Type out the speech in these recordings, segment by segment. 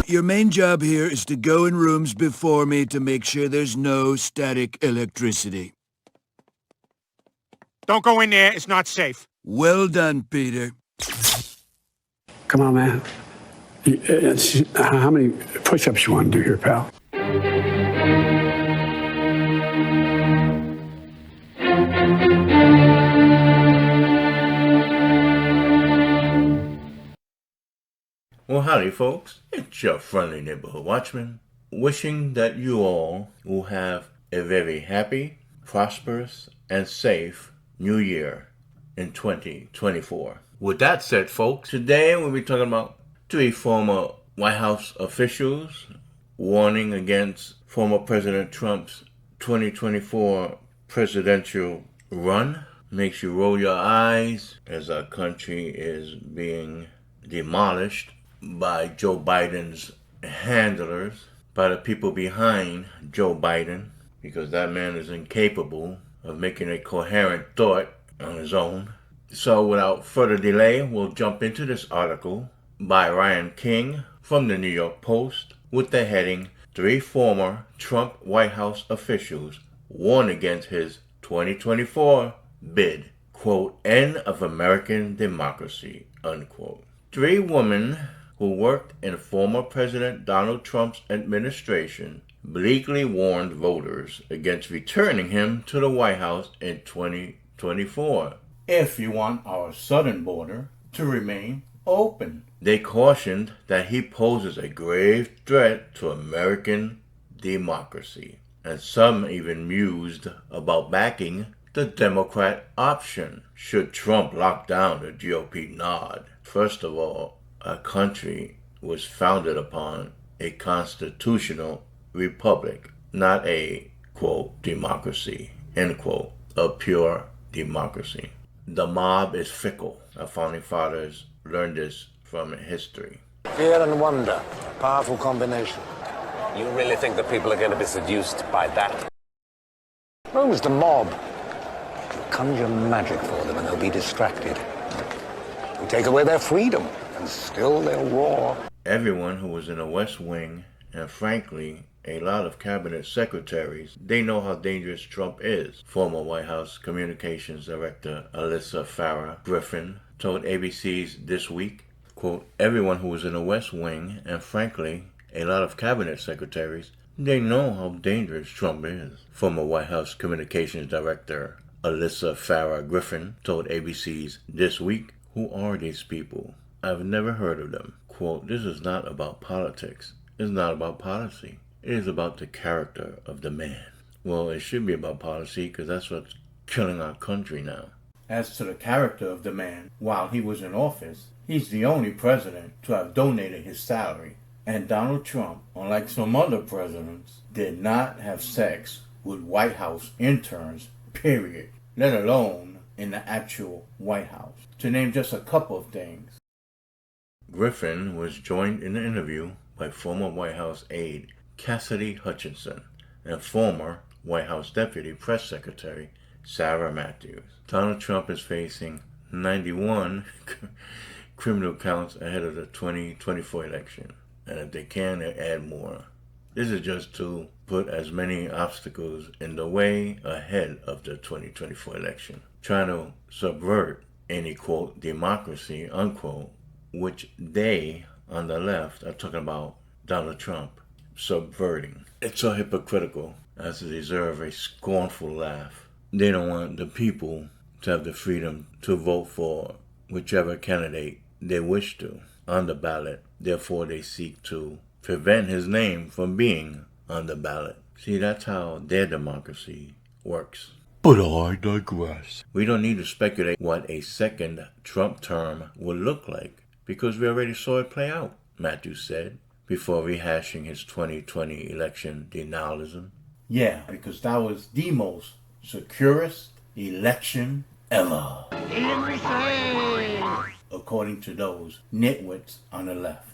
Your main job here is to go in rooms before me to make sure there's no static electricity. Don't go in there. It's not safe. Well done, Peter. Come on, man. How many push-ups you want to do here, pal? Well, howdy, folks. It's your friendly neighborhood watchman, wishing that you all will have a very happy, prosperous, and safe new year in 2024. With that said, folks, today we'll be talking about 3 former White House officials warning against former President Trump's 2024 presidential run. Makes you roll your eyes as our country is being demolished by Joe Biden's handlers, by the people behind Joe Biden, because that man is incapable of making a coherent thought on his own. So without further delay, we'll jump into this article by Ryan King from the New York Post with the heading, 3 former Trump White House officials warn against his 2024 bid, quote, end of American democracy, unquote. 3 women who worked in former President Donald Trump's administration bleakly warned voters against returning him to the White House in 2024 if you want our southern border to remain open. They cautioned that he poses a grave threat to American democracy, and some even mused about backing the Democrat option should Trump lock down the GOP nod. First of all, our country was founded upon a constitutional republic, not a, quote, democracy, end quote, a pure democracy. The mob is fickle. Our founding fathers learned this from history. Fear and wonder, powerful combination. You really think that people are going to be seduced by that? Rome's the mob. Conjure magic for them and they'll be distracted. We take away their freedom and still they'll roar. Everyone who was in the West Wing, and frankly, a lot of cabinet secretaries, they know how dangerous Trump is. Former White House Communications Director Alyssa Farah Griffin told ABC's This Week, quote, everyone who was in the West Wing, and frankly, a lot of cabinet secretaries, they know how dangerous Trump is. Former White House Communications Director Alyssa Farah Griffin told ABC's This Week, who are these people? I've never heard of them. Quote, this is not about politics. It's not about policy. It is about the character of the man. Well, it should be about policy because that's what's killing our country now. As to the character of the man, while he was in office, he's the only president to have donated his salary. And Donald Trump, unlike some other presidents, did not have sex with White House interns, period, let alone in the actual White House. To name just a couple of things. Griffin was joined in the interview by former White House aide Cassidy Hutchinson and former White House Deputy Press Secretary Sarah Matthews. Donald Trump is facing 91 criminal counts ahead of the 2024 election. And if they can, they'll add more. This is just to put as many obstacles in the way ahead of the 2024 election. Trying to subvert any, quote, democracy, unquote, which they, on the left, are talking about Donald Trump subverting. It's so hypocritical as to deserve a scornful laugh. They don't want the people to have the freedom to vote for whichever candidate they wish to on the ballot. Therefore, they seek to prevent his name from being on the ballot. See, that's how their democracy works. But I digress. We don't need to speculate what a second Trump term would look like, because we already saw it play out, Matthews said, before rehashing his 2020 election denialism. Yeah, because that was the most securest election ever. Insane! According to those nitwits on the left.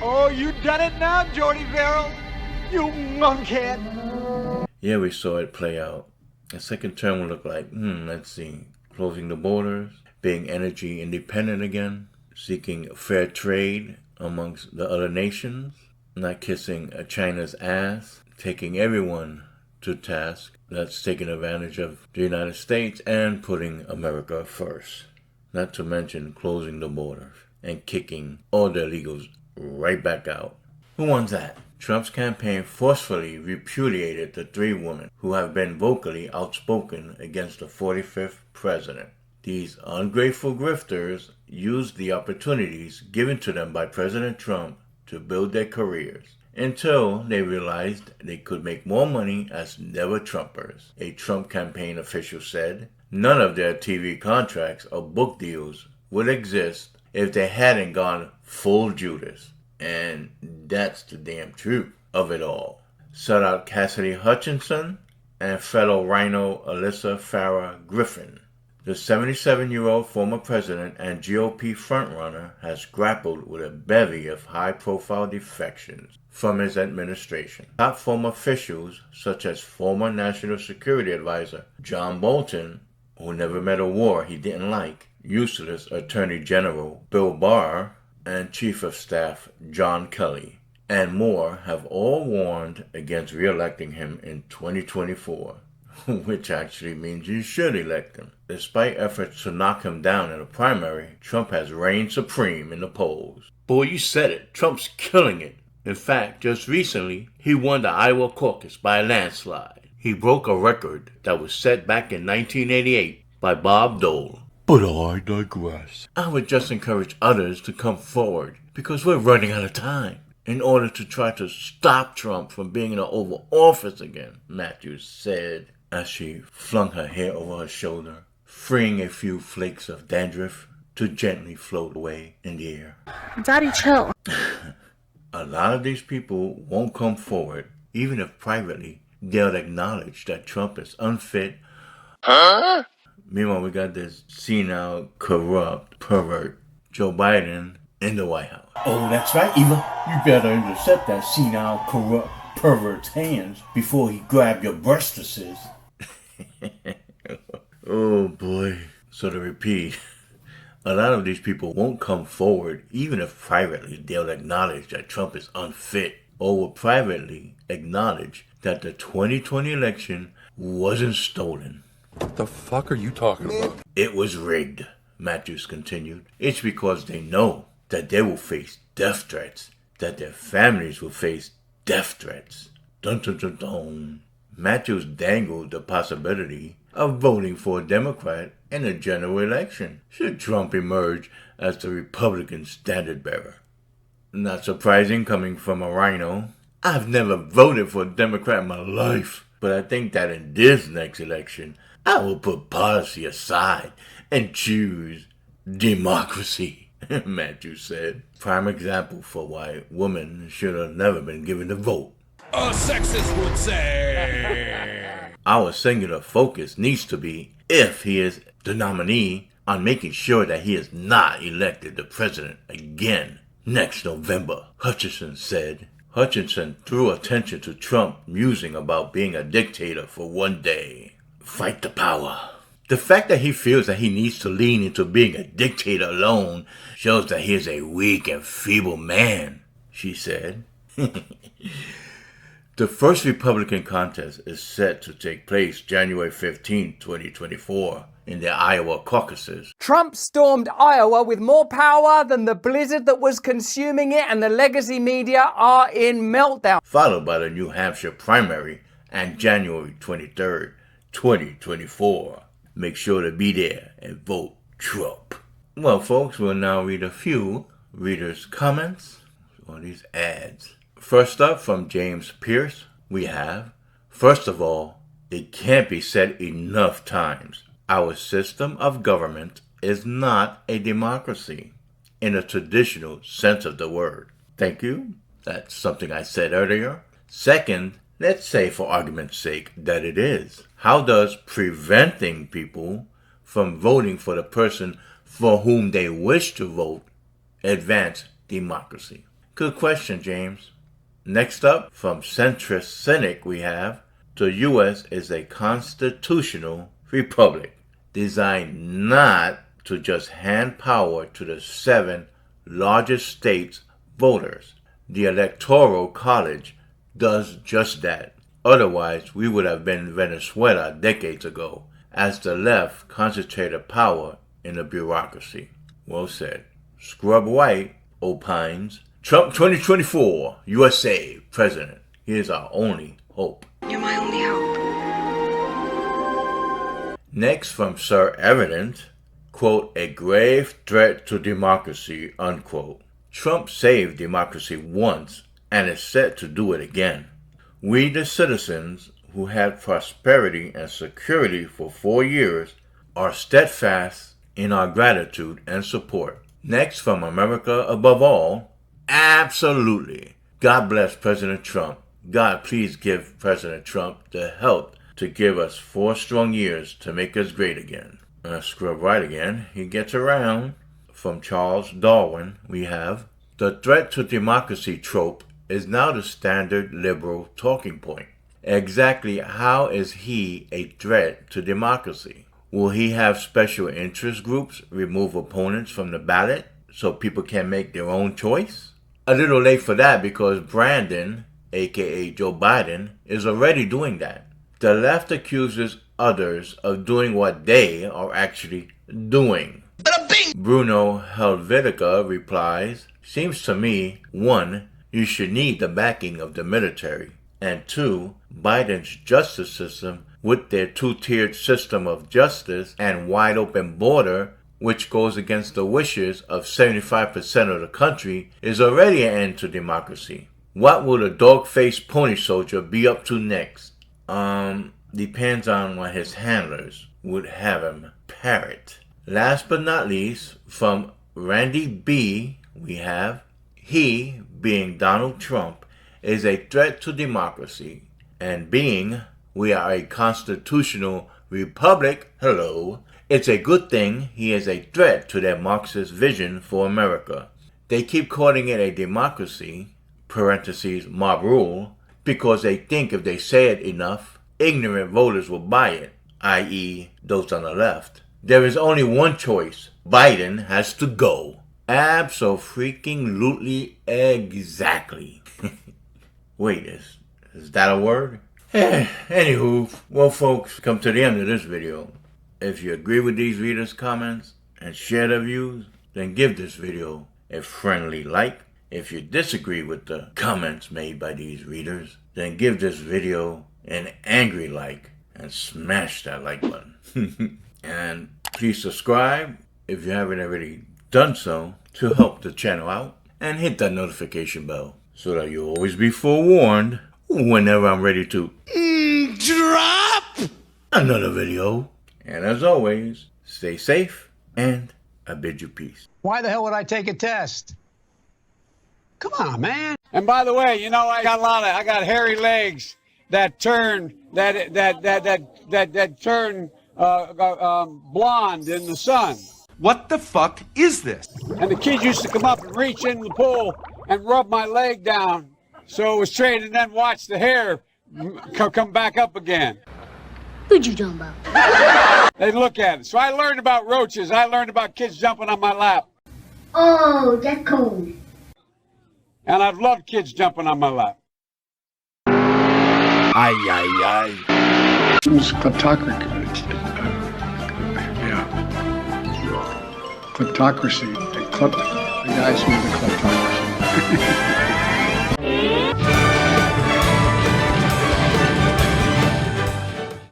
Oh, you done it now, Jordy Verrill? You monkhead! Yeah, we saw it play out. A second term would look like, let's see, closing the borders, being energy independent again, seeking fair trade amongst the other nations, not kissing China's ass, taking everyone to task that's taking advantage of the United States and putting America first. Not to mention closing the borders and kicking all the illegals right back out. Who wants that? Trump's campaign forcefully repudiated the 3 women who have been vocally outspoken against the 45th president. These ungrateful grifters used the opportunities given to them by President Trump to build their careers until they realized they could make more money as never-Trumpers. A Trump campaign official said none of their TV contracts or book deals would exist if they hadn't gone full Judas. And that's the damn truth of it all. Shout out Cassidy Hutchinson and fellow RINO Alyssa Farah Griffin. The 77-year-old former president and GOP frontrunner has grappled with a bevy of high-profile defections from his administration. Top former officials, such as former National Security Advisor John Bolton, who never met a war he didn't like, useless Attorney General Bill Barr, and Chief of Staff John Kelly, and more have all warned against re-electing him in 2024, which actually means you should elect him. Despite efforts to knock him down in a primary, Trump has reigned supreme in the polls. Boy, you said it. Trump's killing it. In fact, just recently, he won the Iowa caucus by a landslide. He broke a record that was set back in 1988 by Bob Dole. But I digress. I would just encourage others to come forward because we're running out of time in order to try to stop Trump from being in the Oval Office again, Matthews said as she flung her hair over her shoulder, freeing a few flakes of dandruff to gently float away in the air. Daddy, chill. A lot of these people won't come forward, even if privately they'll acknowledge that Trump is unfit. Huh? Meanwhile, we got this senile, corrupt, pervert Joe Biden in the White House. Oh, that's right, Eva. You better intercept that senile, corrupt, pervert's hands before he grabs your breastises. Oh, boy. So to repeat, a lot of these people won't come forward, even if privately they'll acknowledge that Trump is unfit, or will privately acknowledge that the 2020 election wasn't stolen. What the fuck are you talking about? It was rigged, Matthews continued. It's because they know that they will face death threats, that their families will face death threats. Dun dun dun dun. Matthews dangled the possibility of voting for a Democrat in a general election, should Trump emerge as the Republican standard bearer. Not surprising coming from a RINO. I've never voted for a Democrat in my life, but I think that in this next election, I will put policy aside and choose democracy, Matthews said. Prime example for why women should have never been given the vote. A sexist would say. Our singular focus needs to be, if he is the nominee, on making sure that he is not elected the president again next November, Hutchinson said. Hutchinson drew attention to Trump musing about being a dictator for one day. Fight the power. The fact that he feels that he needs to lean into being a dictator alone shows that he is a weak and feeble man, she said. The first Republican contest is set to take place January 15, 2024, in the Iowa caucuses. Trump stormed Iowa with more power than the blizzard that was consuming it, and the legacy media are in meltdown. Followed by the New Hampshire primary and January 23rd, 2024. Make sure to be there and vote Trump. Well, folks, we'll now read a few readers' comments on these ads. First up, from James Pierce, we have, first of all, it can't be said enough times, our system of government is not a democracy in a traditional sense of the word. Thank you. That's something I said earlier. Second, let's say for argument's sake that it is. How does preventing people from voting for the person for whom they wish to vote advance democracy? Good question, James. Next up, from Centrist Cynic, we have, the U.S. is a constitutional republic designed not to just hand power to the 7 largest states' voters. The Electoral College does just that. Otherwise, we would have been Venezuela decades ago, as the left concentrated power in the bureaucracy. Well said. Scrub White opines, Trump 2024, USA president. He is our only hope. You're my only hope. Next from Sir Evident, quote, a grave threat to democracy, unquote. Trump saved democracy once and is set to do it again. We, the citizens who had prosperity and security for 4 years, are steadfast in our gratitude and support. Next from America Above All, absolutely. God bless President Trump. God, please give President Trump the help to give us 4 strong years to make us great again. Scrub right again. He gets around. From Charles Darwin, we have, the threat to democracy trope is now the standard liberal talking point. Exactly how is he a threat to democracy? Will he have special interest groups remove opponents from the ballot so people can make their own choice? A little late for that because Brandon, aka Joe Biden, is already doing that. The left accuses others of doing what they are actually doing. Bruno Helvetica replies, seems to me, 1, you should need the backing of the military, and 2, Biden's justice system with their 2-tiered system of justice and wide open border, which goes against the wishes of 75% of the country, is already an end to democracy. What will the dog-faced pony soldier be up to next? Depends on what his handlers would have him parrot. Last but not least, from Randy B, we have, he, being Donald Trump, is a threat to democracy, and being we are a constitutional republic, hello, it's a good thing he is a threat to their Marxist vision for America. They keep calling it a democracy, parentheses, mob rule, because they think if they say it enough, ignorant voters will buy it, i.e. those on the left. There is only one choice. Biden has to go. Abso-freaking-lutely exactly. Wait, is that a word? Anywho, well folks, come to the end of this video. If you agree with these readers' comments and share their views, then give this video a friendly like. If you disagree with the comments made by these readers, then give this video an angry like and smash that like button. And please subscribe if you haven't already done so to help the channel out, and hit that notification bell so that you'll always be forewarned whenever I'm ready to drop another video. And as always, stay safe and I bid you peace. Why the hell would I take a test? Come on, man. And by the way, you know, I got hairy legs that turn turn blonde in the sun. What the fuck is this? And the kids used to come up and reach in the pool and rub my leg down so it was straight, and then watch the hair come back up again. Who'd you talking about? They look at it. So I learned about roaches. I learned about kids jumping on my lap. Oh, that's cold. And I've loved kids jumping on my lap. Ay, ay, ay. It was kleptocracy. Yeah. Kleptocracy. The guys who were the kleptocracy.